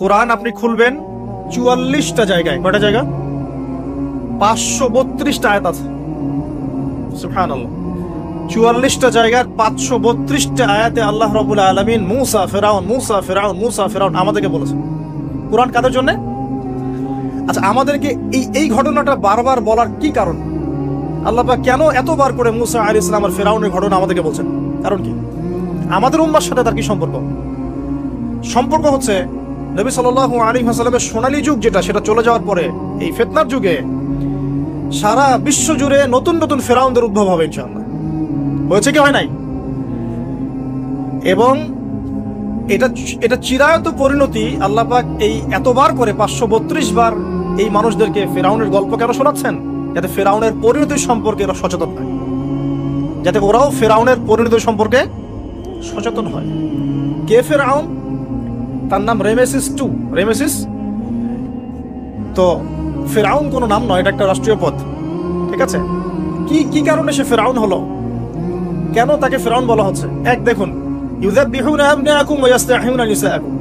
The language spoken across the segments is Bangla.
কোরআন আপনি খুলবেন ৪৪টা জায়গায়, কয়টা জায়গা? ৫৩২টা আয়াত আছে। সুবহানাল্লাহ। ৪৪টা জায়গার ৫৩২টা আয়াতে আল্লাহ রাব্বুল আলামিন মুসা ফেরাউন মুসা ফেরাউন মুসা ফেরাউন আমাদেরকে বলেছেন। কোরআন কাদের জন্য? আচ্ছা, আমাদেরকে এই ঘটনাটা বারবার বলার কি কারণ? আল্লাহ পাক কেন এতবার করে মুসা আলাইহিস সালাম আর ফেরাউনের ঘটনা আমাদেরকে বলছেন? কারণ কি? আমাদের উম্মার সাথে তার কি সম্পর্ক? সম্পর্ক হচ্ছে নবী সাল্লাল্লাহু আলাইহি ওয়াসাল্লামের সোনালী যুগ যেটা, সেটা চলে যাওয়ার পরে এই ফিতনার যুগে সারা বিশ্ব জুড়ে নতুন নতুন ফেরাউনদের উদ্ভব হবে ইনশাআল্লাহ। হয়েছে কি হয় নাই? এবং এটা চিরায়ত পরিণতি। আল্লাহ পাক এই এতবার করে ৫৩২ বার এই মানুষদেরকে ফেরাউনের গল্প কেন শোনাচ্ছেন? যাতে ফেরাউনের পরিণতি সম্পর্কে এরা সচেতন হয়, যাতে ওরাও ফেরাউনের পরিণতি সম্পর্কে সচেতন হয়। কে ফেরাউন? তার নাম রেমেসিস II। রেমেসিস তো ফেরাউন কোনো নাম নয়, এটা একটা রাষ্ট্রীয় পদ, ঠিক আছে? কি কারণে সে ফেরাউন হলো? কেন তাকে ফেরাউন বলা হচ্ছে? এক দেখুন, ইউযাববিহুনা আবনাআকুম ওয়া ইস্তাহয়ুনা নিসাআকুম।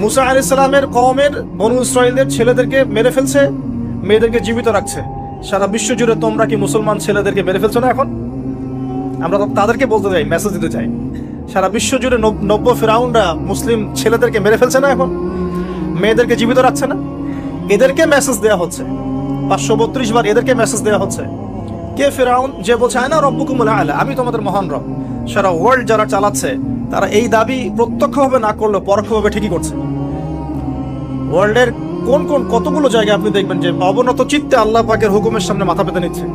মুসা আলাইহিস সালামের কওমের বনু ইসরাঈলদের ছেলেদেরকে মেরে ফেলছে, মেয়েদেরকে জীবিত রাখছে। সারা বিশ্ব জুড়ে তোমরা কি মুসলমান ছেলেদেরকে মেরে ফেলছো না? এখন আমরা তাদেরকে বলতে চাই, মেসেজ দিতে চাই, সারা বিশ্ব জুড়ে নব্য ফেরাউনরা মুসলিম ছেলেদেরকে মেরে ফেলছে না? এখন মেয়েদেরকে জীবিত রাখছে না? এদেরকে মেসেজ দেওয়া হচ্ছে ৫৩২ বার, এদেরকে মেসেজ দেওয়া হচ্ছে। কে ফেরাউন? যে বলছে আনা রব্বুকুমুল আ'লা, আমি তোমাদের মহান রব। সারা ওয়ার্ল্ড যারা চালাচ্ছে তারা এই দাবি প্রত্যক্ষভাবে না করলেও পরোক্ষভাবে ঠিকই করছে। ওয়ার্ল্ডের কতগুলো জায়গায় আপনি দেখবেন যে অবনত চিত্তে আল্লাহ পাকের হুকুমের সামনে মাথা পেতে নিচ্ছে।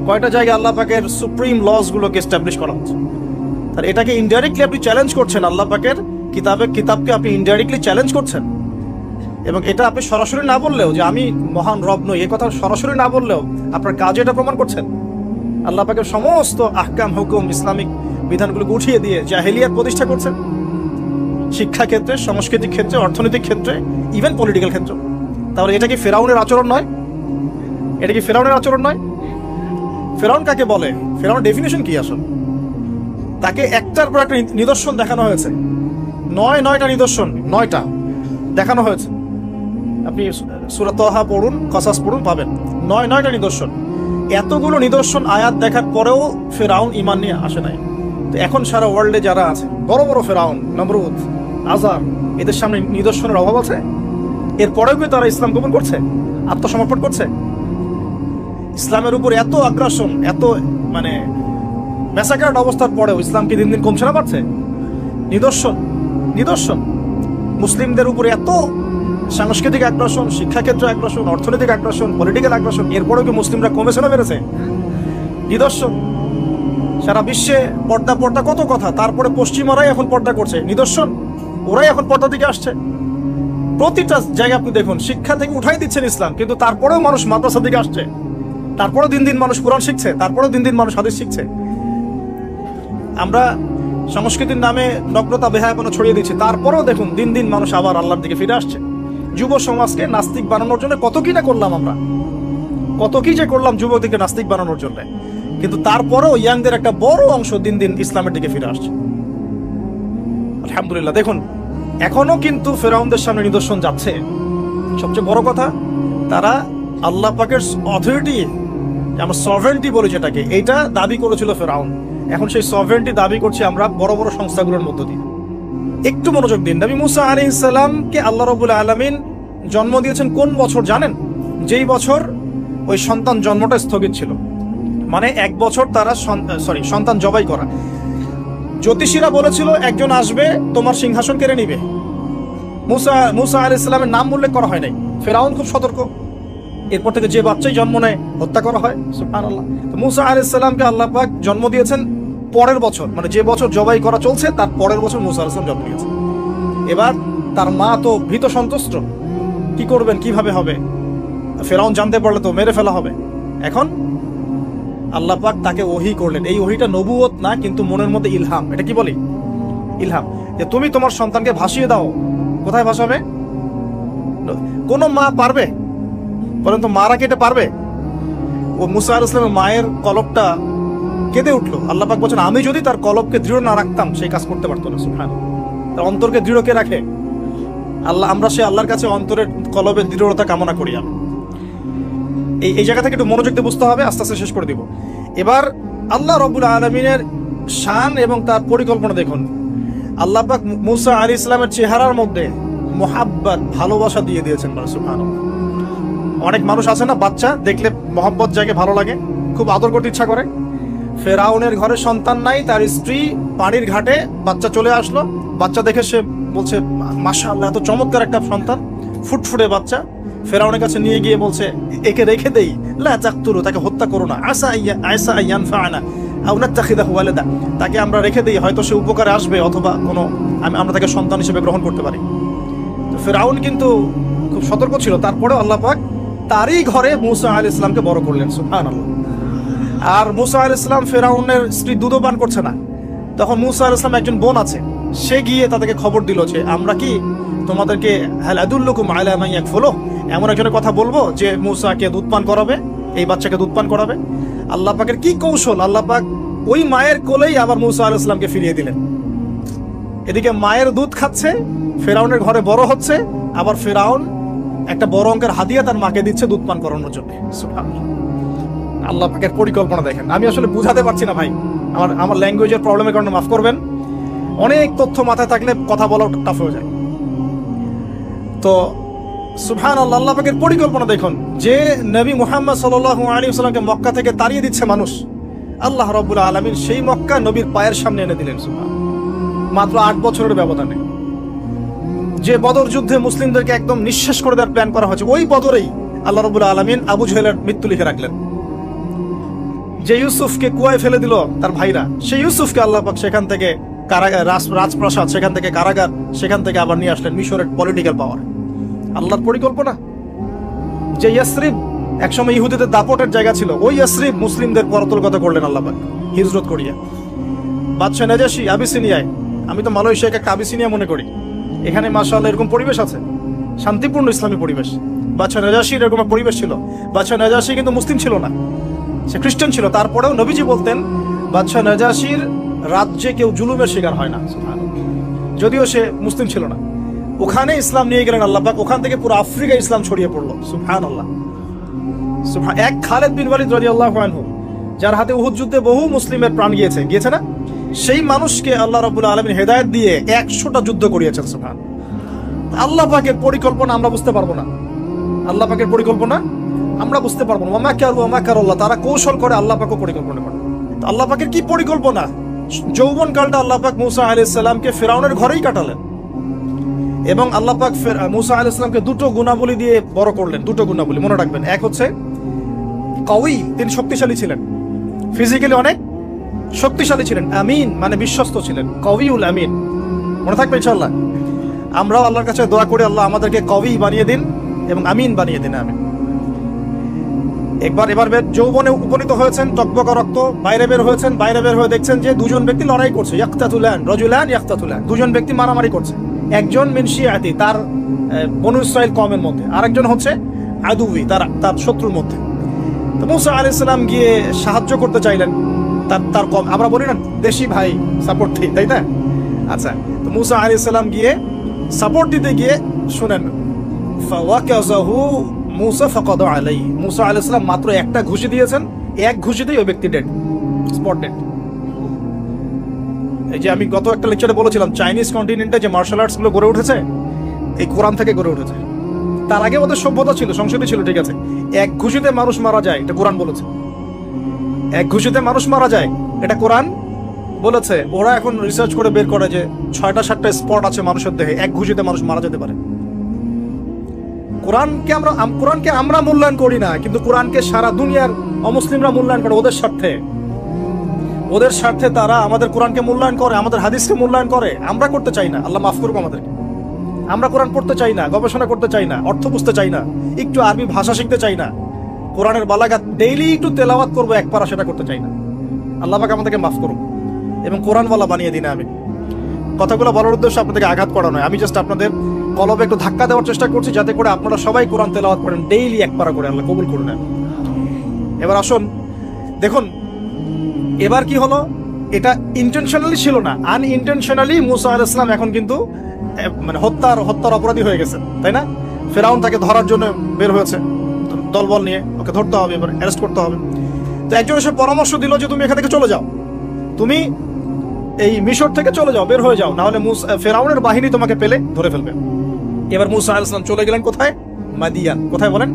কয়টা জায়গায় আল্লাহ পাকের সুপ্রিম লস গুলোকে এস্টাবলিশ করা হচ্ছে। আর এটাকে ইনডাইরেক্টলি আপনি চ্যালেঞ্জ করছেন। আল্লাহ পাকের কিতাবকে আপনি ইনডাইরেক্টলি চ্যালেঞ্জ করছেন। এবং এটা আপনি সরাসরি না বললেও, যে আমি মহান রব নই, এই কথা সরাসরি না বললেও আপনার কাজে এটা প্রমাণ করছেন। আল্লাহ পাকের সমস্ত আহকাম হুকুম ইসলামিক বিধানগুলোকে উঠিয়ে দিয়ে জাহেলিয়াত প্রতিষ্ঠা করছেন, শিক্ষা ক্ষেত্রে, সাংস্কৃতিক ক্ষেত্রে, অর্থনৈতিক ক্ষেত্রে, ইভেন পলিটিক্যাল ক্ষেত্রে। তাহলে এটা কি ফেরাউনের আচরণ নয়? এটা কি ফেরাউনের আচরণ নয়? ফেরাউন কাকে বলে? ফেরাউনের ডেফিনেশন কি আসলে? তাকে একটার পর একটা নিদর্শন দেখানো হয়েছে। নয়টা নিদর্শন, 9টা দেখানো হয়েছে। আপনি সূরা তাহা পড়ুন, কসাস পড়ুন, পাবেন 9টা নিদর্শন। এতগুলো নিদর্শন আয়াত দেখার পরেও ফেরাউন ঈমান নিয়ে আসে নাই। তো এখন সারা ওয়ার্ল্ডে যারা আছে, বড় বড় ফেরাউন, নমরুদ, আজার, এদের সামনে নিদর্শনের অভাব আছে? এরপরেও কি তারা ইসলাম কবুল করছে, আত্মসমর্পণ করছে? ইসলামের উপর এত আগ্রাসন, এত ম্যাসাকার্ড অবস্থার পরেও ইসলাম কি দিন দিন কমছে না, বাড়ছে? নিদর্শন মুসলিমদের উপর এত সাংস্কৃতিক আগ্রাসন, শিক্ষাক্ষেত্রে আগ্রাসন, অর্থনৈতিক আগ্রাসন, পলিটিক্যাল আগ্রাসন, এরপরেও কি মুসলিমরা কমেছে না বেড়েছে? নিদর্শন। সারা বিশ্বে পর্দা কত কথা, তারপরে পশ্চিমারাই এখন পর্দা করছে। নিদর্শন, ওরাই এখন পর্দা দিকে আসছে। প্রতিটা জায়গায় আপনি দেখুন, শিক্ষা থেকে উঠাই দিচ্ছেন ইসলাম, কিন্তু তারপরেও মানুষ মাদ্রাসার দিকে আসছে। তারপরেও দিন দিন মানুষ কোরআন শিখছে, তারপরেও দিন দিন মানুষ হাদিস শিখছে। আমরা সংস্কৃতির নামে নগ্নতা বেহায়াপনা ছড়িয়ে দিচ্ছি, তারপরেও দেখুন দিন দিন মানুষ আবার আল্লাহর দিকে ফিরে আসছে। যুব সমাজকে নাস্তিক বানানোর জন্য কত কি না করলাম আমরা, কত কি যে করলাম যুবকদেরকে নাস্তিক বানানোর জন্য, কিন্তু তারপরেও ইয়াংদের একটা বড় অংশ দিন দিন ইসলামের দিকে ফিরে আসছে। আলহামদুলিল্লাহ। দেখুন, এখনো কিন্তু ফেরাউনদের সামনে নিদর্শন যাচ্ছে। সবচেয়ে বড় কথা, তারা আল্লাহ পাকের অথরিটি, আমরা সভরেন্টি বলি যেটাকে, এইটা দাবি করেছিল ফেরাউন। এখন সেই সভরেন্টি দাবি করছি আমরা বড় বড় সংস্থাগুলোর মধ্য দিয়ে। একটু মনোযোগ দিন। নবী মুসা আলাইহিস সালামকে আল্লাহ রাব্বুল আলামিন জন্ম দিয়েছেন কোন বছর জানেন? যেই বছর ওই সন্তান জন্মটা স্থগিত ছিল, মানে 1 বছর তারা সন্তান জবাই করা। জ্যোতিষীরা বলেছিল একজন আসবে তোমার সিংহাসন কেড়ে নিবে। মুসা আলাইহিস সালামের নাম উল্লেখ করা হয় নাই। ফেরাউন খুব সতর্ক, এরপর থেকে যে বাচ্চাই জন্ম নেয় হত্যা করা হয়। সুবহানাল্লাহ। তো মুসা আলাইহিস সালামকে আল্লাহ পাক জন্ম দিয়েছেন পরের বছর, মানে যে বছর জবাই করা চলছে তার পরের বছর মুসা আলাইহিস সালাম জন্ম নিয়েছেন। এবার তার মা তো ভীত সন্ত্রস্ত, কি করবেন, কিভাবে হবে? ফেরাউন জানতে পারলে তো মেরে ফেলা হবে। এখন আল্লাহ পাক তাকে ওহী করলেন। এই ওহীটা নবুয়ত না, কিন্তু মনের মধ্যে ইলহাম। এটা কি বলি? ইলহাম। যে তুমি তোমার সন্তানকে ভাসিয়ে দাও। কোথায় ভাসাবে? কোন মা পারবে বলেন তো? মারা কেটে পারবে? ও মুসা আলাইহিস সালামের মায়ের কলবটা কেঁদে উঠলো। আল্লাহ পাক বলছেন, আমি যদি তার কলবকে দৃঢ় না রাখতাম সেই কাজ করতে পারতো না। সুবহানাল্লাহ। তার অন্তরকে দৃঢ় কে রাখে? আমরা সে আল্লাহর কাছে অন্তরের কলবে দৃঢ়তা কামনা করি। এই জায়গা থেকে একটু মনোযোগ দিয়ে বুঝতে হবে, আস্তে আস্তে শেষ করে দিব। এবার আল্লাহ রাব্বুল আলামিনের শান এবং তার পরিকল্পনা দেখুন। আল্লাহ পাক মূসা আলাইহিস সালামের চেহারার মধ্যে মোহাব্বত, ভালোবাসা দিয়ে দিয়েছেন। সুবহানাল্লাহ। অনেক মানুষ আছে না, বাচ্চা দেখলে মোহাব্বত জাগে, ভালো লাগে, খুব আদর করতে ইচ্ছা করে। ফেরাউনের ঘরে সন্তান নাই, তার স্ত্রী পানির ঘাটে, বাচ্চা চলে আসলো, বাচ্চা দেখে সে বলছে মাশাআল্লাহ এত চমৎকার একটা সন্তান, ফুটফুটে বাচ্চা। ফেরাউনের কাছে নিয়ে গিয়ে বলছে একে রেখে দেই, লা তাকতুলু, তাকে হত্যা করো না, আসা ইয়ানফা'না আও নাত্তাখিযাহু ওয়ালাদা, তাকে আমরা রেখে দেই, হয়তো সে উপকারে আসবে, অথবা আমরা তাকে সন্তান হিসেবে গ্রহণ করতে পারি। তো ফেরাউন কিন্তু খুব সতর্ক ছিল, তারপরেও আল্লাহ পাক তারই ঘরে মূসা আলাইহিস সালামকে বড় করলেন। সুবহানাল্লাহ। আর মূসা আলাইহিস সালাম, ফেরাউনের স্ত্রী দুধও পান করছে না, তখন মূসা আলাইহিস সালাম একজন বোন আছে, সে গিয়ে তাদেরকে খবর দিল যে আমরা কি তোমাদেরকে হাল আদুল্লুকুম আলা মান ইয়াকফুলু, এমন একজনের কথা বলবো যে মূসাকে দুধ পান করাবে, এই বাচ্চাকে দুধ পান করাবে। আল্লাহ পাকের কি কৌশল, আল্লাহ পাক ওই মায়ের কোলেই আবার মূসা আলাইহিস সালামকে ফিরিয়ে দিলেন। এদিকে মায়ের দুধ খাচ্ছে, ফেরাউনের ঘরে বড় হচ্ছে, আবার ফেরাউন একটা বড় অঙ্কের হাদিয়া তার মাকে দিচ্ছে দুধ পান করানোর জন্য। সুবহানাল্লাহ। আল্লাহ পাকের পরিকল্পনা দেখেন। আমি আসলে বুঝাতে পারছি না ভাই, আমার ল্যাঙ্গুয়েজের প্রবলেমের কারণে মাফ করবেন। অনেক তথ্য মাথায় থাকলে কথা বলা টাফ হয়ে যায়। তো সুবহানাল্লাহ, আল্লাহ পাকের পরিকল্পনা দেখুন। যে নবী মুহাম্মদ সাল্লাল্লাহু আলাইহি ওয়াসাল্লামকে মক্কা থেকে তাড়িয়ে দিচ্ছে মানুষ, আল্লাহ রাব্বুল আলামিন সেই মক্কা নবীর পায়ের সামনে এনে দিলেন। সুবহানাল্লাহ। মাত্র 8 বছরের ব্যবধানে। যে বদর যুদ্ধে মুসলিমদেরকে একদম নিঃশেষ করে দেওয়ার প্ল্যান করা হয়েছে, ওই বদরেই আল্লাহ রাব্বুল আলামিন আবু জাহেলের মৃত্যু লিখে রাখলেন। যে ইউসুফকে কুয়ায় ফেলে দিল তার ভাইরা, সেই ইউসুফকে আল্লাহ পাক সেখান থেকে কারাগার, রাজপ্রাসাদ, সেখান থেকে কারাগার, সেখান থেকে আবার নিয়ে আসলেন মিশরের পলিটিক্যাল পাওয়ার। আল্লাহর পরিকল্পনা। যে ইয়াসরিব একসময় ইহুদিদের দাপটের জায়গা ছিল, ওই ইয়াসরিব মুসলিমদের পরতলগত করলেন আল্লাহ পাক হিজরত করিয়া। বাদশা নাজাশী আবিসিনিয়ায়, আমি তো মালয়েশিয়াকে একটা আবিসিনিয়া মনে করি, এখানে মাশাআল্লাহ এরকম পরিবেশ আছে, শান্তিপূর্ণ ইসলামী পরিবেশ। বাদশা নাজাশীর এরকম পরিবেশ ছিল। বাদশা নাজাশী কিন্তু মুসলিম ছিল না, সে খ্রিস্টান ছিল। তারপরেও নবীজি বলতেন বাদশা নাজাশীর রাজ্যে কেউ জুলুমের শিকার হয় না, যদিও সে মুসলিম ছিল না। ওখানে ইসলাম নিয়ে গেলেন আল্লাহ পাক, ওখান থেকে পুরো আফ্রিকা ইসলাম ছড়িয়ে পড়লো। সুবহানাল্লাহ। এক খালেদ বিন ওয়ালিদ রাদিয়াল্লাহু আনহু, যার হাতে উহুদ যুদ্ধে বহু মুসলিমের প্রাণ গিয়েছে না, সেই মানুষকে আল্লাহ রাব্বুল আলামিন হেদায়েত দিয়ে 100টা যুদ্ধ করিয়েছেন। সুবহানাল্লাহ। আল্লাহ পাকের পরিকল্পনা আমরা বুঝতে পারবো না, আল্লাহ পাকের পরিকল্পনা আমরা বুঝতে পারবো না। ওয়া মাকারু ওয়া মাকারাল্লাহ, তারা কৌশল করে, আল্লাহ পাকও পরিকল্পনা করে। তো আল্লাহ পাকের কি পরিকল্পনা, যৌবনকালটা আল্লাহ পাক মূসা আলাইহিস সালামকে ফিরআউনের ঘরেই কাটালেন, এবং আল্লাহ পাক মূসা আলাইহিস সালামকে দুটো গুণাবলী দিয়ে বড় করলেন। দুটো গুণাবলী মনে রাখবেন। এক হচ্ছে কওয়ী, তিনি শক্তিশালী ছিলেন, ফিজিক্যালি অনেক শক্তিশালী ছিলেন। আমিন মানে বিশ্বস্ত ছিলেন, কওয়ীউল আমিন, মনে থাকবে ইনশাআল্লাহ। আমরাও আল্লাহর কাছে দোয়া করি আল্লাহ আমাদেরকে কওয়ী বানিয়ে দিন এবং আমিন বানিয়ে দিন। আমিন। এবার যৌবনে উপনীত হয়েছেন, টকবকা রক্ত, বাইরে বের হয়েছেন, বাইরে বের হয়ে দেখছেন যে দুজন ব্যক্তি লড়াই করছে, ইয়াকতাতুলান রাজুলান ইয়াকতাতুলান, দুজন ব্যক্তি মারামারি করছে। একজন মিন শিয়াতি, তার বনু ইসরাইল কওমের মধ্যে, আরেকজন হচ্ছে আদুবি, তার শত্রুর মধ্যে। তো মূসা আলাইহিস সালাম গিয়ে সাহায্য করতে চাইলেন তার কম, আমরা বলি না দেশি ভাই সাপোর্ট দিই, তাই না? আচ্ছা, তো মূসা আলাইহিস সালাম গিয়ে সাপোর্ট দিতে গিয়ে শুনেন, ফাওয়াকাযাহু মূসা ফাকাদা আলাইহি, মূসা আলাইহিস সালাম মাত্র একটা ঘুষি দিয়েছেন, এক ঘুষিতেই ওই ব্যক্তি ডেড, স্পট ডেড। এই যে আমি গত একটা লেকচারে বলেছিলাম, চাইনিজ কন্টিনেন্টে যে মার্শাল আর্টস গুলো গড়ে উঠেছে এই কোরআন থেকে গড়ে উঠেছে। তার আগে ওদের সভ্যতা ছিল, সংস্কৃতি ছিল, ঠিক আছে। এক ঘুষিতে মানুষ মারা যায়, এটা কোরআন বলেছে। এক ঘুষিতে মানুষ মারা যায়, এটা কোরআন বলেছে। ওরা এখন রিসার্চ করে বের করে যে 6টা-7টা স্পট আছে মানুষের দেহে, এক ঘুষিতে মানুষ মারা যেতে পারে। কোরআনকে আমরা মূল্যায়ন করি না, কিন্তু কোরআনকে সারা দুনিয়ার অমুসলিমরা মূল্যায়ন করে ওদের স্বার্থে তারা আমাদের কোরআনকে মূল্যায়ন করে, আমাদের হাদিসকে মূল্যায়ন করে। আমরা করতে চাই না, আল্লাহ মাফ করুক আমাদেরকে। আমরা কোরআন পড়তে চাই না, গবেষণা করতে চাই না, অর্থ বুঝতে চাই না, একটু আরবি ভাষা শিখতে চাই না, কোরআনের বালাগাত ডেইলি একটু তেলাওয়াত করবো এক পারা, সেটা করতে চাই না। আল্লাহ পাক আমাদেরকে মাফ করুক এবং কোরআনওয়ালা বানিয়ে দিন। আমি কথাগুলো বলার উদ্দেশ্য আপনাদেরকে আঘাত করা নয়, আমি জাস্ট আপনাদের কলবে একটু ধাক্কা দেওয়ার চেষ্টা করছি, যাতে করে আপনারা সবাই কোরআন তেলাওয়াত করেন ডেইলি এক পারা করে। আল্লাহ কবুল করুন। এবার আসুন দেখুন, এবার কি হলো, এটা ইন্টেনশনালি ছিল না, আনইনটেনশনালি মুসা আলাইহিস সালাম এখন কিন্তু মানে হত্যার অপরাধী হয়ে গেছে, তাই না? ফেরাউন তাকে ধরার জন্য বের হয়েছে দলবল নিয়ে, ওকে ধরতে হবে, এবার অ্যারেস্ট করতে হবে। তো একজন এসে পরামর্শ দিল যে তুমি এখান থেকে চলে যাও, তুমি এই মিশর থেকে চলে যাও, বের হয়ে যাও, না হলে ফেরাউনের বাহিনী তোমাকে পেলে ধরে ফেলবে। এবার মুসা আলাইহিস সালাম চলে গেলেন কোথায়? মাদিয়ান। কোথায় বলেন?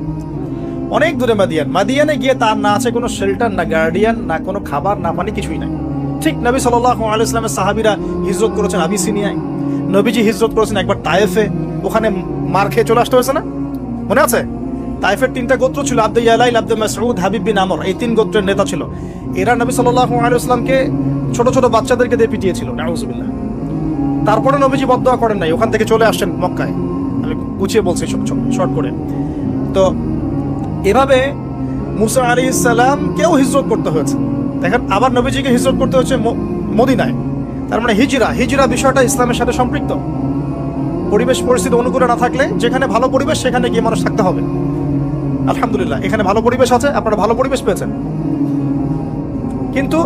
অনেক দূরে মাদিয়ান। মাদিয়ানে গিয়ে তার না আছে কোনো শেল্টার, না গার্ডিয়ান, না কোনো খাবার, না পানি, কিছুই নাই। ঠিক নবী সাল্লাল্লাহু আলাইহি ওয়াসাল্লামের সাহাবীরা হিজরত করেছেন আবিসিনিয়ায়, নবীজি হিজরত করেছেন একবার তায়েফে, ওখানে মার খেয়ে চলে আসতে হয়েছে না, মনে আছে? তায়েফের 3টা গোত্র ছিল, আব্দু ইয়ালাইল, আব্দু মাসউদ, হাবিব বিন আমর, এই 3 গোত্রের নেতা ছিল। এরা নবী সাল্লাল্লাহু আলাইহি ওয়াসাল্লামকে ছোট ছোট বাচ্চাদেরকে দিয়ে পিটিয়েছিল, নাউযুবিল্লাহ। তারপরে নবীজি বদদোয়া করেন নাই, ওখান থেকে চলে আসছেন মক্কায়। আমি গুছিয়ে বলছি শর্ট করে। তো এভাবে মুসা আলাইহিস সালাম কেউ হিজরত করতে হয়েছে। দেখেন, আবার নবীজিকে হিজরত করতে হচ্ছে মদিনায়। তার মানে হিজরা বিষয়টা ইসলামের সাথে সম্পৃক্ত। পরিবেশ পরিস্থিতি অনুকূলে না থাকলে, যেখানে ভালো পরিবেশ সেখানে গিয়ে মানুষ থাকতে হবে। আলহামদুলিল্লাহ, এখানে ভালো পরিবেশ আছে, আপনারা ভালো পরিবেশ পেয়েছেন। কিন্তু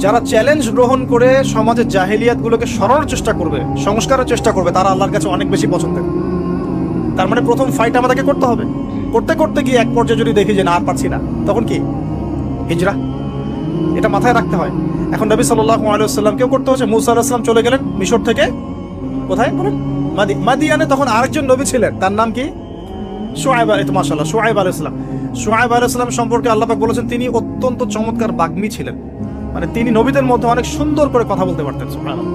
যারা চ্যালেঞ্জ গ্রহণ করে সমাজের জাহেলিয়াত গুলোকে সরানোর চেষ্টা করবে, সংস্কারের চেষ্টা করবে, তারা আল্লাহর কাছে অনেক বেশি পছন্দের। তার মানে প্রথম ফাইট আমাদেরকে করতে হবে। করতে করতে গিয়ে এক পর্যায়ে যদি দেখি যে না আর পারছি না, তখন কি? হিজরা। এটা মাথায় রাখতে হয়। এখন নবী সাল্লাল্লাহু আলাইহি ওয়াসাল্লামকেও করতে হচ্ছে। মুসা আলাইহিস সালাম চলে গেলেন মিশর থেকে কোথায় বলেন? মাদিয়ানে। তখন আরেকজন নবী ছিলেন, তার নাম কি? শুআয়ব। মাশাআল্লাহ, শুআয়ব আলাইহিস সালাম। শুআয়ব আলাইহিস সালাম সম্পর্কে আল্লাহ পাক বলেছেন তিনি অত্যন্ত চমৎকার বাগ্মী ছিলেন, মানে তিনি নবীদের মধ্যে অনেক সুন্দর করে কথা বলতে পারতেন। সুবহানাল্লাহ,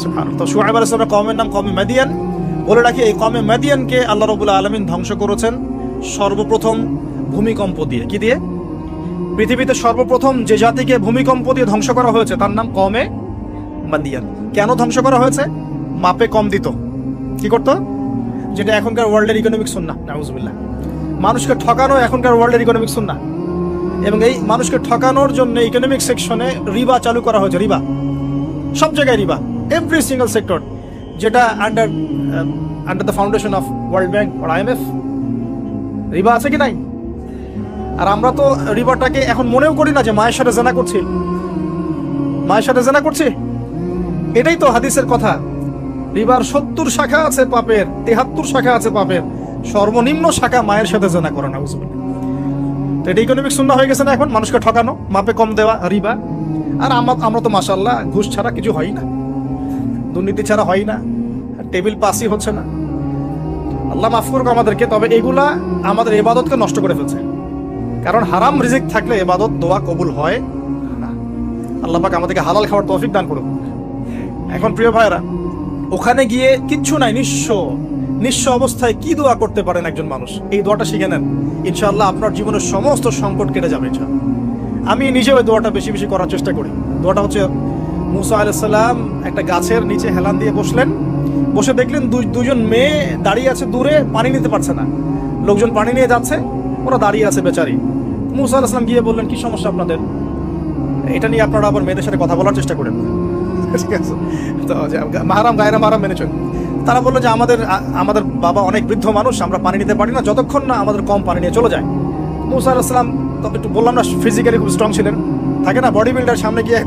সুবহানাল্লাহ। তো শুআয়ব আলাইহিস সালামের কওমের নাম কওমে মাদিয়ান। বলে রাখি, এই কওমে মাদিয়ানকে আল্লাহ রাব্বুল আলামিন ধ্বংস করেছেন সর্বপ্রথম ভূমিকম্প দিয়ে। কি দিয়ে? পৃথিবীতে সর্বপ্রথম যে জাতিকে ভূমিকম্প দিয়ে ধ্বংস করা হয়েছে তার নাম কওমে মাদিয়ান। কেন ধ্বংস করা হয়েছে? মাপে কম দিত। কি করতো? যেটা এখনকার ওয়ার্ল্ডের ইকোনমিক সুন্নাহ, নাউযুবিল্লাহ। মানুষকে ঠকানো এখনকার ওয়ার্ল্ডের ইকোনমিক সুন্নাহ। এবং এই মানুষকে ঠকানোর জন্য ইকোনমিক সেকশনে রিবা চালু করা হয়েছে। রিবা, সব জায়গায় রিবা, এভরি সিঙ্গেল সেক্টর, যেটা under the foundation of World Bank আর IMF। রিবা আছে কি নাই? আর আমরা তো রিবাটাকে এখন মনেও করি না যে মায়ের সাথে জেনা করছি, মায়ের সাথে জেনা করছি। এটাই তো হাদিসের কথা। রিবার 70 শাখা আছে পাপের, 73 শাখা আছে পাপের, সর্বনিম্ন শাখা মায়ের সাথে জেনা করে না। বুঝবেন? তো এটা ইকোনমিক সুন্নাহ হয়ে গেছে না এখন, মানুষকে ঠকানো, মাপে কম দেওয়া, রিবা। আর আমরা তো মাশাআল্লাহ ঘুষ ছাড়া কিছু হয় না, দুর্নীতি ছাড়া হয় না, টেবিল পাসই হচ্ছে না। আল্লাহ মাফ করুক আমাদেরকে। তবে এগুলা আমাদের ইবাদতকে নষ্ট করে ফেলছে, কারণ হারাম রিজিক থাকলে ইবাদত দোয়া কবুল হয় না। আল্লাহ পাক আমাদেরকে হালাল খাওয়ার তৌফিক দান করুক। এখন প্রিয় ভাইরা, ওখানে গিয়ে কিচ্ছু নাই, নিঃস্ব অবস্থায় কি দোয়া করতে পারেন একজন মানুষ, এই দোয়াটা শিখে নেন। ইনশাআল্লাহ আপনার জীবনের সমস্ত সংকট কেটে যাবে ইনশাআল্লাহ। আমি নিজেও এই দোয়াটা বেশি বেশি করার চেষ্টা করি। দোয়াটা হচ্ছে, মুসা আলাইহিস সালাম একটা গাছের নিচে হেলান দিয়ে বসলেন, বসে দেখলেন দুজন মেয়ে দাঁড়িয়ে আছে দূরে, পানি নিতে পারছে না। লোকজন পানি নিয়ে যাচ্ছে, ওরা দাঁড়িয়ে আছে বেচারি। মুসা আলাইহিস সালাম গিয়ে বললেন, কি সমস্যা আপনাদের? এটা নিয়ে আপনারা আবার মেয়েদের সাথে কথা বলার চেষ্টা করেন, ঠিক আছে? তো মাহারাম গায়রা মাহারাম মেনে চলুন। তারা বললো যে আমাদের বাবা অনেক বৃদ্ধ মানুষ, আমরা পানি নিতে পারি না যতক্ষণ না আমাদের কম পানি নিয়ে চলে যায়। মুসা আলাইহিস সালাম তো একটু বললাম না, ফিজিক্যালি খুব স্ট্রং ছিলেন, থাকে না বডি বিল্ডার, সামনে গিয়ে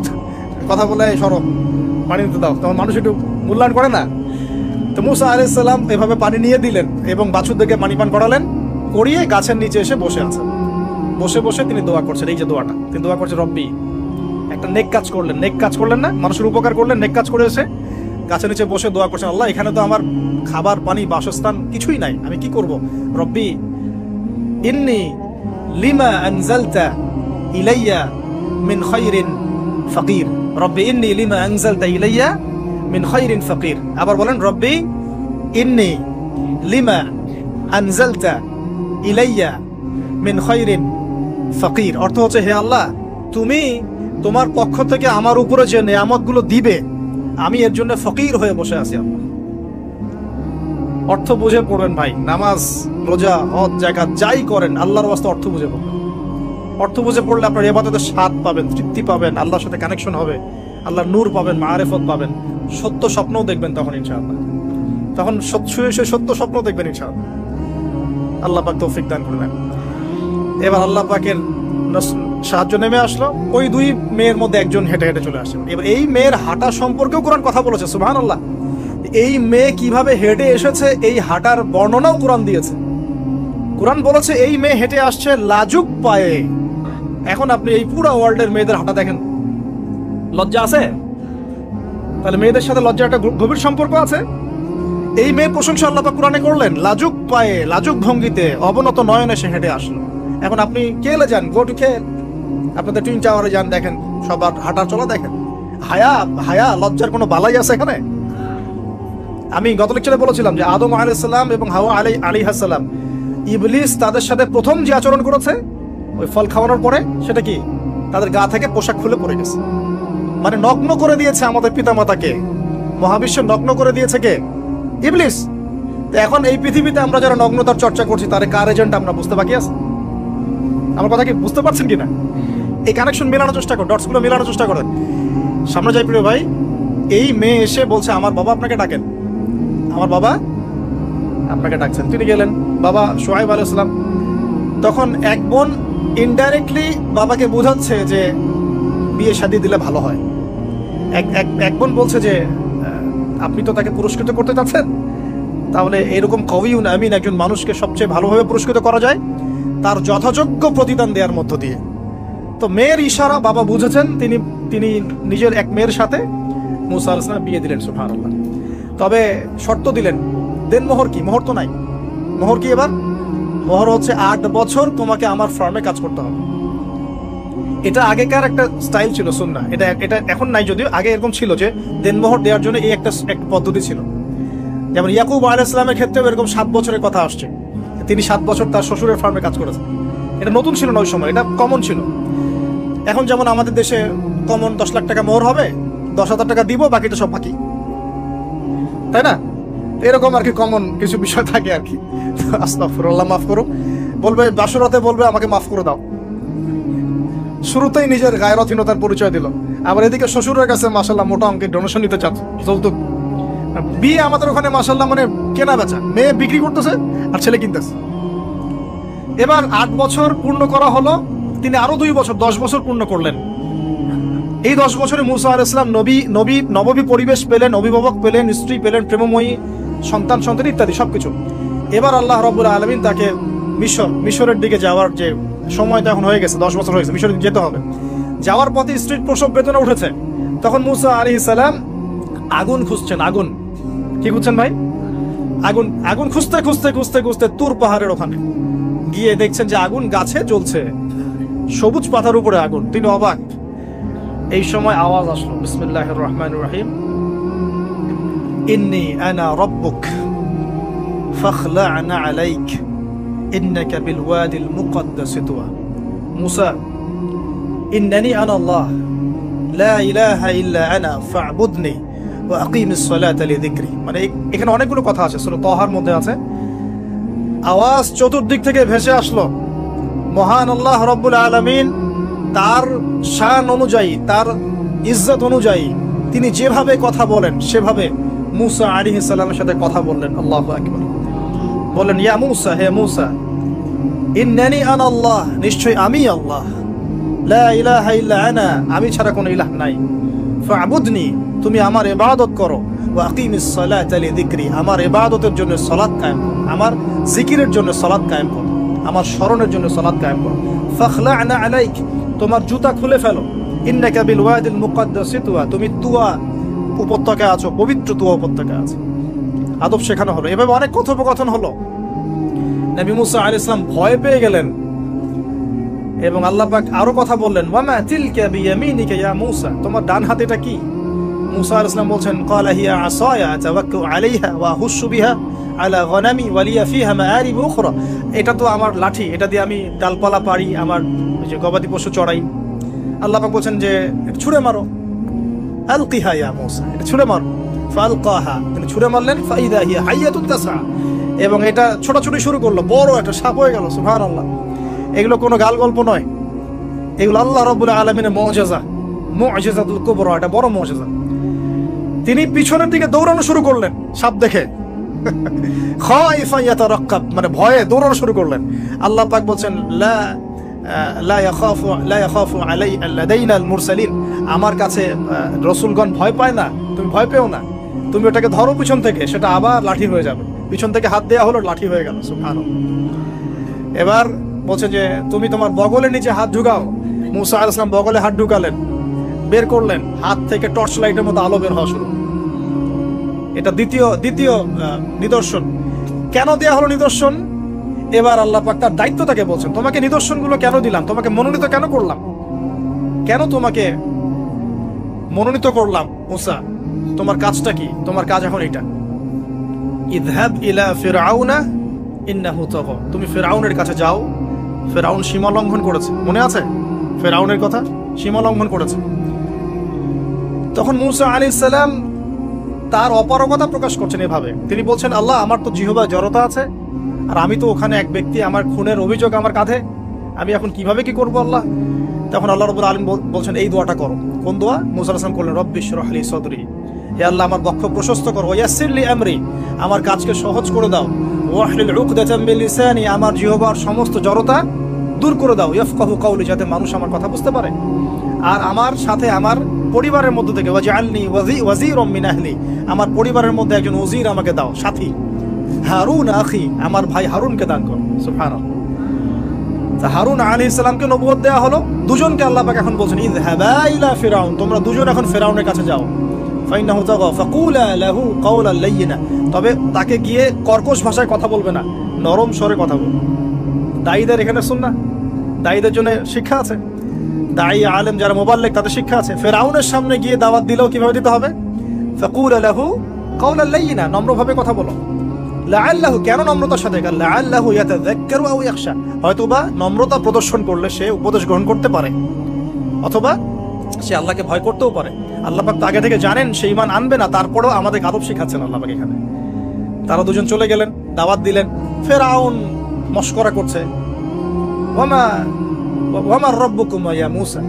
কথা বলে সরব পানি নিতে দাও, তখন মানুষ একটু মূল্যায়ন করে না। তো মুসা আলাইহিস সালাম এভাবে পানি নিয়ে দিলেন এবং বাছুরদেরকে পানি পান করালেন, করিয়ে গাছের নিচে এসে বসে আছেন। বসে বসে তিনি দোয়া করছেন। এই যে দোয়াটা তিনি দোয়া করছেন, রব্বি, একটা নেক কাজ করলেন না, মানুষের উপকার করলেন, নেক কাজ করে এসে গাছের নিচে বসে দোয়া করছেন, আল্লাহ এখানে তো আমার খাবার পানি বাসস্থান কিছুই নাই, আমি কি করব? রব্বি ইন্নী লিমা আনজালতা ইলাইয়া মিন খায়রিন ফাকির। রব্বি ইন্নী লিমা আনজালতা ইলাইয়া মিন খায়রিন ফাকির। আবার বলেন, রব্বি ইন্নী লিমা আনজালতা ইলাইয়া মিন খায়রিন ফাকির। অর্থ হচ্ছে, হে আল্লাহ, তুমি তোমার পক্ষ থেকে আমার উপরে যে নেয়ামতগুলো দিবে, আমি এর জন্য ফকির হয়ে বসে আছি। আল্লাহ, অর্থ বুঝে পড়বেন ভাই। নামাজ, রোজা, হজ, যাকাত যাই করেন আল্লাহর ওয়াস্তে অর্থ বুঝে পড়বেন। অর্থ বুঝে পড়লে আপনার ইবাদতের স্বাদ পাবেন, তৃপ্তি পাবেন, আল্লাহর সাথে কানেকশন হবে, আল্লাহর নূর পাবেন, মাআরিফত পাবেন, সত্য স্বপ্নও দেখবেন তখন ইনশাআল্লাহ। তখন সত্য স্বপ্ন দেখবেন ইনশাআল্লাহ। আল্লাহ পাক তৌফিক দান করবেন। এবার আল্লাহ পাকের সাহায্য নেমে আসলো, ওই দুই মেয়ের মধ্যে একজন হেঁটে হেঁটে চলে আসে। এবার এই মেয়ের হাঁটা সম্পর্কেও কোরআন কথা বলেছে, সুবহানাল্লাহ। এই মেয়ে কিভাবে হেঁটে এসেছে এই হাঁটার বর্ণনাও কোরআন দিয়েছে। কোরআন বলেছে এই মেয়ে হেঁটে আসছে লাজুক পায়ে। এখন আপনি এই পুরো ওয়ার্ল্ডের মেয়েদের হাঁটা দেখেন, লজ্জা আছে? তাহলে মেয়েদের সাথে লজ্জার একটা গভীর সম্পর্ক আছে। এই মেয়ের প্রশংসা আল্লাহ পাক কোরআনে করলেন, লাজুক পায়ে লাজুক ভঙ্গিতে অবনত নয়নে সে হেঁটে আসলো। এখন আপনি কেলে যান, গো টু খেল, আপনাদের টুইন টাওয়ারে যান, দেখেন সবার হাঁটা চলা দেখেন। হায়া লজ্জার কোনো বালাই আছে এখানে? আমি গত লেকচারে বলেছিলাম যে আদম আলাইহিস সালাম এবং হাওয়া আলাইহিস সালাম, ইবলিস তাদের সাথে প্রথম যে আচরণ করেছে ওই ফল খাওয়ানোর পরে, সেটা কি? তাদের গা থেকে পোশাক খুলে পড়ে গেছে। মানে নগ্ন করে দিয়েছে আমাদের পিতামাতাকে, মহাবিশ্ব নগ্ন করে দিয়েছে কে? ইবলিস। তো এখন এই পৃথিবীতে আমরা যারা নগ্নতার চর্চা করছি তার কার এজেন্ট আমরা বুঝতে বাকি আছে? আমার কথা কি বুঝতে পারছেন কিনা? এই কানেকশন মেলানোর চেষ্টা করেন, ডটসগুলো মেলানোর চেষ্টা করেন। সামনে যাই প্রিয় ভাই, এই মেয়ে এসে বলছে আমার বাবা আপনাকে ডাকেন, আমার বাবা আপনাকে ডাকছেন। তিনি গেলেন, বাবা শুআয়ব আলাইহিস সালাম। তখন এক বোন ইনডাইরেক্টলি বাবাকে বোঝাচ্ছে যে বিয়ে শাদী দিলে ভালো হয়। এক বোন বলছে যে আপনি তো তাকে পুরস্কৃত করতে চাচ্ছেন, তাহলে এরকম কওয়িউন আমিন একজন মানুষকে সবচেয়ে ভালোভাবে পুরস্কৃত করা যায় তার যথাযোগ্য প্রতিদান দেওয়ার মধ্য দিয়ে। তো মেয়ের ইশারা বাবা বুঝেছেন, তিনি নিজের এক মেয়ের সাথে মুসা আলাইহিস সালাম বিয়ে দিলেন, সুবহানাল্লাহ। তবে শর্ত দিলেন, দেন মোহর কি? মোহর তো নাই। মোহর কি এবার? মোহর হচ্ছে 8 বছর তোমাকে আমার ফার্মে কাজ করতে হবে। এটা আগেকার একটা স্টাইল ছিল, সুন্নাহ। এটা এখন নাই, যদিও আগে এরকম ছিল যে দেনমোহর দেওয়ার জন্য এই একটা পদ্ধতি ছিল। যেমন ইয়াকুব আলাইহিস সালামের ক্ষেত্রেও এরকম 7 বছরের কথা আসছে, তিনি 7 বছর তার শ্বশুরের ফার্মে কাজ করেছেন। এটা নতুন ছিল না ওই সময়, এটা কমন ছিল। এখন যেমন আমাদের দেশে কমন 10 লাখ টাকা মোহর হবে, 10,000 টাকা দিব, বাকিটা সব বাকি, তাই না? এরকম আর কি কমন কিছু বিষয় থাকে আর কি। আস্তাগফিরুল্লাহ, মাফ করো। বলবে বাসরাতে, বলবে আমাকে মাফ করে দাও। শুরুতেই নিজের গায়রথহীনতার পরিচয় দিল। আবার এদিকে শ্বশুরের কাছে মাশাআল্লাহ মোটা অঙ্কের ডোনেশন নিতে চাচ্ছে, যৌতুক। বিয়ে আমাদের ওখানে মাশাআল্লাহ মানে কেনা বেচা, মেয়ে বিক্রি করতেছে আর ছেলে কিনতেছে। এবার 8 বছর পূর্ণ করা হলো, তিনি আরো 2 বছর 10 বছর পূর্ণ করলেন। এই 10 বছরে মুসা আলাইহিস সালাম নবী পরিবেশ পেলেন, অভিভাবক পেলেন, স্ত্রী পেলেন, প্রেমময়ী সন্তান ইত্যাদি সবকিছু। এবার আল্লাহ রাব্বুল আলামিন তাকে মিশরের দিকে যাওয়ার যে সময়টা এখন হয়ে গেছে, 10 বছর হয়েছে, মিশরে যেতে হবে। যাওয়ার পথে স্ত্রীর প্রসব বেদনা উঠেছে। তখন মুসা আলাইহিস সালাম আগুন খুঁজছেন। আগুন কি খুঁজছেন ভাই? আগুন খুঁজতে তুর পাহাড়ের ওখানে গিয়ে দেখছেন যে আগুন গাছে জ্বলছে, সবুজ পাতার উপরে আগুন। তিনি অবাক। এই সময় আওয়াজ আসলো, বিসমিল্লাহির রহমানির রহিম, ইন্নী আনা রাব্বুক ফাখলা'না আলাইক ইন্নাকা বিল ওয়াদিল মুকদ্দাস তুয়া। মুসা, ইন্নানি আনা আল্লাহ লা ইলাহা ইল্লা আনা ফা'বুদনি ওয়া আকিমিস সালাতা লিযিকরি। মানে এখানে অনেকগুলো কথা আছে, সূরা তাহার মধ্যে আছে। আওয়াজ চতুর্দিক থেকে ভেসে আসলো। মহান আল্লাহ রাব্বুল আলামিন তার শান অনুযায়ী, তার ইজ্জত অনুযায়ী তিনি যেভাবে কথা বলেন সেভাবে মুসা আলাইহিস সালামের সাথে কথা বললেন। আল্লাহু আকবার। বলেন, ইয়া মুসা, হে মুসা, ইন্নানি আনা আল্লাহ, নিশ্চয় আমি আল্লাহ, লা ইলাহা ইল্লা আনা, আমি ছাড়া কোনো ইলাহ নাই, ফা'বুদনি, তুমি আমার ইবাদত করো, ওয়া আকিমিস সালাতা লিযিকরি, আমার ইবাদতের জন্য সালাত কায়েম করো, আমার জিকিরের জন্য সালাত কায়েম করো, আমার স্মরণের জন্য সালাত কায়েম করো। ফাখলা'না আলাইক, তোমার জুতা খুলে ফেলো, ইন্নাকা বিল ওয়াদিল মুকদ্দাস তুয়া, তুমি তুয়া উপত্যকায় আছো, পবিত্র তুয়া উপত্যকায় আছো। আদব শেখানো হলো। এভাবে অনেক কথোপকথন হলো। নবী মুসা আলাইহিস সালাম ভয় পেয়ে গেলেন এবং আল্লাহ পাক আরো কথা বললেন, ওয়া মা তিলকা বিয়ামিনিকা ইয়া মুসা, তোমার ডান হাতে এটা কি? মুসা আলাইহিস সালাম বলছেন, ক্বালা হিয়া আসায়া আতাওয়াক্কাউ আলাইহা ওয়া আহুশু বিহা আলা গনামি ওয়া লিয়া ফিহা মাআরিব উখরা, এটা তো আমার লাঠি, এটা দিয়ে আমি ডালপালা পারি, আমার যে গবাদি পশু চড়াই। আল্লাহ পাক বলছেন যে ছুঁড়ে মারো, আলকিহা ইয়া মুসা, এটা ছুঁড়ে মারো। ফালকাহা, তিনি ছুঁড়ে মারলেন, ফাইদা হিয়া হাইয়াতুন তাসআ, এবং এটা ছোটাছুটি শুরু করলো, বড় একটা সাপ হয়ে গেল। সুবহানাল্লাহ। এগুলো কোনো গাল গল্প নয়, এগুলো আল্লাহ রাব্বুল আলামিনের মুজিজা, মুজিজাতুল কুবরা, এটা বড় মুজিজা। তিনি পিছনের দিকে দৌড়ানো শুরু করলেন সাপ দেখে, খাইফা ইয়াতারাক্কাব, মানে ভয়ে দৌড়ানো শুরু করলেন। আল্লাহ পাক বলছেন, লা লা ইয়াখাফু লাদাইনাল মুরসালিন, আমার কাছে রসুলগণ ভয় পায় না, তুমি ভয় পেও না, তুমি ওটাকে ধরো পিছন থেকে, সেটা আবার লাঠি হয়ে যাবে। পিছন থেকে হাত দেওয়া হলো, লাঠি হয়ে গেল। সুবহানাল্লাহ। এবার বলছে যে তুমি তোমার বগলের নিচে হাত ঢুকাও। মুসা আলাইহিস সালাম বগলে হাত ঢুকালেন, বের করলেন, হাত থেকে টর্চ লাইটের মতো আলো বের হওয়া শুরু। এটা দ্বিতীয় নিদর্শন। কেন দেয়া হলো নিদর্শন? এবার আল্লাহ পাক তার দায়িত্ব তাকে বলছেন, তোমাকে নিদর্শনগুলো কেন দিলাম, তোমাকে মনোনীত কেন করলাম, কেন তোমাকে মনোনীত করলাম মুসা, তোমার কাজটা কি? তোমার কাজ এখন এটা, ইযহাব ইলা ফিরআউনা ইন্নাহু তাগা, তুমি ফিরআউনের কাছে যাও। ফিরআউন সীমা লঙ্ঘন করেছে, মনে আছে ফিরআউনের কথা? সীমা লঙ্ঘন করেছে। তখন মুসা আলাইহিস সালাম তার অপারগতা প্রকাশ করছেন এভাবে, তিনি বলছেন, আল্লাহ আমার তো জিহ্বা জড়তা আছে, আর আমি তো ওখানে এক ব্যক্তি, আমার খুনের অভিযোগ আমার কাঁধে, আমি এখন কিভাবে কি করবো আল্লাহ? তখন আল্লাহ রাব্বুল আলামিন বলছেন, এই দোয়াটা করো। কোন দোয়া? মুসা আলাইহিস সালাম করলেন, রব্বি ইশরাহ লি সাদরি, হে আল্লাহ আমার বক্ষ প্রশস্ত করো, ওয়াসসির লি আমরি, আমার কাজকে সহজ করে দাও, ওয়াহলিল উকদাতাম মিন লিসানি, আমার জিহ্বার সমস্ত জড়তা দূর করে দাও, ইয়াফকাহু কওলি, যাতে মানুষ আমার কথা বুঝতে পারে। আর আমার সাথে আমার পরিবারের মধ্যে থেকে ওয়াজআলনি ওয়াজিরাম মিন আহলি, আমার পরিবারের মধ্যে একজন ওজির আমাকে দাও, সাথী। হারুন আখি, আমার ভাই হারুনকে দান করো। সুবহানাল্লাহ। তা হারুন আলাইহিস সালামকে নবুয়ত দেয়া হলো। দুজনকে আল্লাহ পাক এখন বলছেন, ইযহাবা ইলা ফিরআউন, তোমরা দুজন এখন ফিরআউনের কাছে যাও। ফাইন্নাহু তাগা ফাকুলা লাহু কাওলান লাইয়িনা, তবে তাকে গিয়ে কর্কশ ভাষায় কথা বলবে না, নরম স্বরে কথা বলবে। দায়ীদের এখানে সুন্নাহ, দায়ীদের জন্য শিক্ষা আছে, দায়ী আলেম যারা মুবাল্লিগ তাদের শিক্ষা আছে। ফিরআউনের সামনে গিয়ে দাওয়াত দিলেও কিভাবে দিতে হবে? ফাকুলা লাহু কাওলান লাইয়িনা, নম্রভাবে কথা বলো। লাআল্লাহু, কেন নম্রতার সাথে? লাআল্লাহু ইয়াতাযাক্কারু আও ইয়াখশা, হয়তোবা নম্রতা প্রদর্শন করলে সে উপদেশ গ্রহণ করতে পারে, অথবা সে আল্লাহকে ভয় করতেও পারে। আল্লাহ পাক তো আগে থেকে জানেন সে ঈমান আনবে না, তারপরেও আমাদের আদব শেখাচ্ছেন আল্লাহ পাক এখানে। তারা দুজন চলে গেলেন, দাওয়াত দিলেন। ফিরআউন মশকরা করছে, ওয়ামা রব্বুকুম ইয়া মূসা,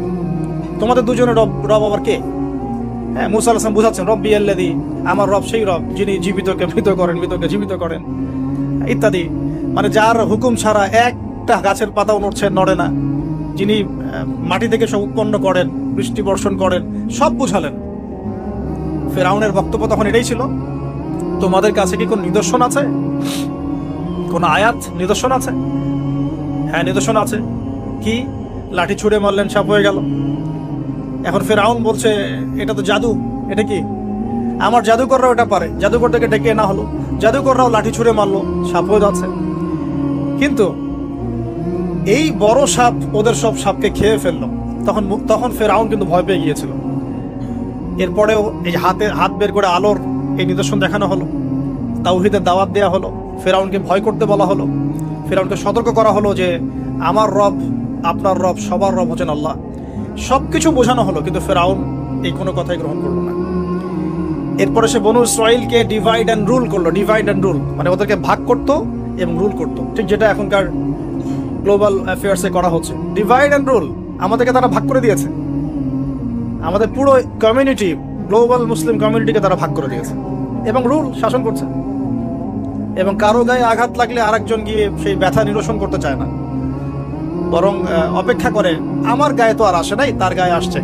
তোমাদের দুজনের রব আবার কে? হ্যাঁ, মুসা আলাইহিস সালাম বুঝাচ্ছেন, রব্বি আল্লাযী, আমার রব সেই রব যিনি জীবিতকে মৃত করেন, মৃতকে জীবিত করেন, ইত্যাদি। মানে যার হুকুম ছাড়া একটা গাছের পাতাও নড়ে না, যিনি মাটি থেকে সব উৎপন্ন করেন, বৃষ্টি বর্ষণ করেন, সব বুঝালেন। ফিরআউনের বক্তব্য তখন এটাই ছিল, তোমাদের কাছে কি কোন নিদর্শন আছে, কোন আয়াত নিদর্শন আছে? হ্যাঁ, নিদর্শন আছে। কি? লাঠি ছুঁড়ে মারলেন, সাপ হয়ে গেল। এখন ফিরআউন বলছে, এটা তো জাদু, এটা কি? আমার জাদুকররাও এটা পারে, জাদুকরটাকে ডেকে না হলো, জাদুকররাও লাঠি ছুঁড়ে মারলো, সাপ হয়ে যাচ্ছে। কিন্তু এই বড় সাপ ওদের সব সাপকে খেয়ে ফেললো। তখন ফিরআউন কিন্তু ভয় পেয়ে গিয়েছিল। এরপরেও এই হাত বের করে আলোর এই নিদর্শন দেখানো হলো, তাওহীদের দাওয়াত দেওয়া হলো, ফিরআউনকে ভয় করতে বলা হলো, ফিরআউনকে সতর্ক করা হলো যে আমার রব, আপনার রব, সবার রব হচ্ছেন আল্লাহ। সবকিছু বোঝানো হলো, কিন্তু ফিরআউন এই কোনো কথাই গ্রহণ করলো না। এরপরে সে বনু ইসরাইলকে ডিভাইড অ্যান্ড রুল করলো। ডিভাইড অ্যান্ড রুল মানে ওদেরকে ভাগ করতো এবং রুল করতো, ঠিক যেটা এখনকার গ্লোবাল অ্যাফেয়ার্সে করা হচ্ছে। ডিভাইড অ্যান্ড রুল, আমাদেরকে তারা ভাগ করে দিয়েছে, আমাদের পুরো কমিউনিটি, গ্লোবাল মুসলিম কমিউনিটিকে তারা ভাগ করে দিয়েছে এবং রুল, শাসন করছে। এবং কারো গায়ে আঘাত লাগলে আরেকজন গিয়ে সেই ব্যথা নিরসন করতে চায় না, বরং অপেক্ষা করে, আমার গায়ে তো আর আসে নাই, তার গায়ে আসছে,